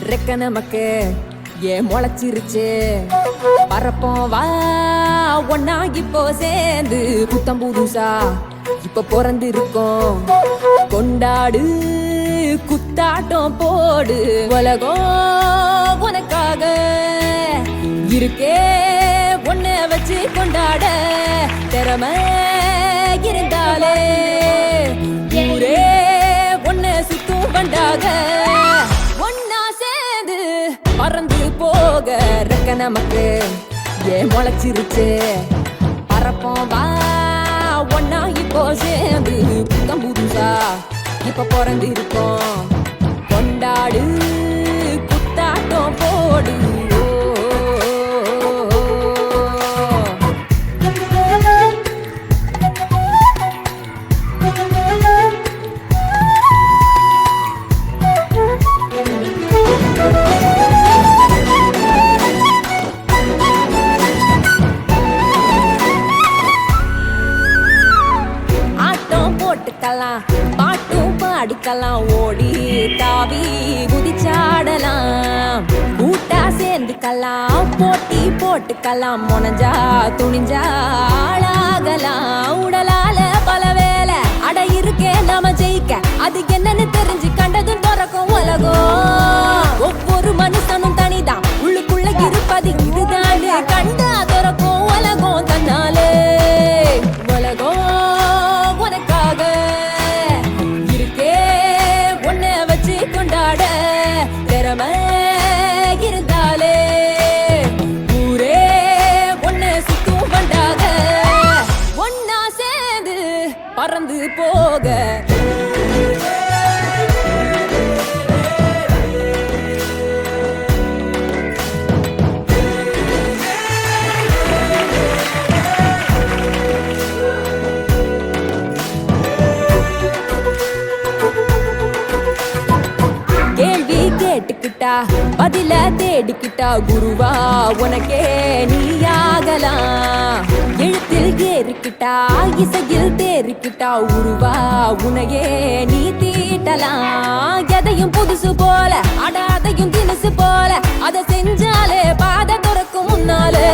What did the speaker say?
ரெக்க நமக்கு ஏன் முளைச்சிருச்சு பறப்போம் வா ஒன்னா இப்போ சேர்ந்து புத்தம் புதுசா இப்ப பிறந்து இருக்கோம் கொண்டாடு குத்தாட்டம் போடு உலகம் உனக்காக இருக்கே ஒன்ன வச்சு கொண்டாட திறமை இருந்தாலே ஊரே ஒன்ன சுத்தும் பண்டாக ஒன்னா சேர்ந்து பறந்து போக ரெக்க நமக்கு ஏன் முளைச்சிருச்சு பறப்போம் வா ஒன்னா இப்போ சேர்ந்து புத்தம் புதுசா இப்ப பிறந்து இருக்கோம் கொண்டாடு குத்தாட்டம் போடு பாட்டும் பாடிக்கலாம் ஓடி தாவி குதிச்சாடலாம் கூட்டா சேர்ந்துக்கலாம் போட்டி போட்டுக்கலாம் முனஞ்சா துணிஞ்சா ஆளாகலாம் உடலால பல வேலை அட இருக்கே நாம ஜெயிக்க அது என்னன்னு தெரிஞ்சு கண்டதும் பிறக்கும் உலகம் ஒவ்வொரு மனுஷனும் தனிதான் உள்ளுக்குள்ள இருப்பது இதுதான் கண்டா திறக்கும் உலகம் தன்னாலே உலகம் கொண்டாட திறமை இருந்தாலே ஊரே ஒன்ன சுத்தும் பண்டாக ஒன்னா சேர்ந்து பறந்து போக கேட்டுக்கிட்டா பதில தேடிக்கிட்டா குருவா உனக்கே நீயாகலாம் எழுத்தில் ஏறிக்கிட்டா இசையில் தேறிக்கிட்டா உருவா உனையே நீ தீட்டலாம் எதையும் புதுசு போல அடாதையும் தினசு போல அதை செஞ்சாலே பாதை துறக்கும் முன்னாலே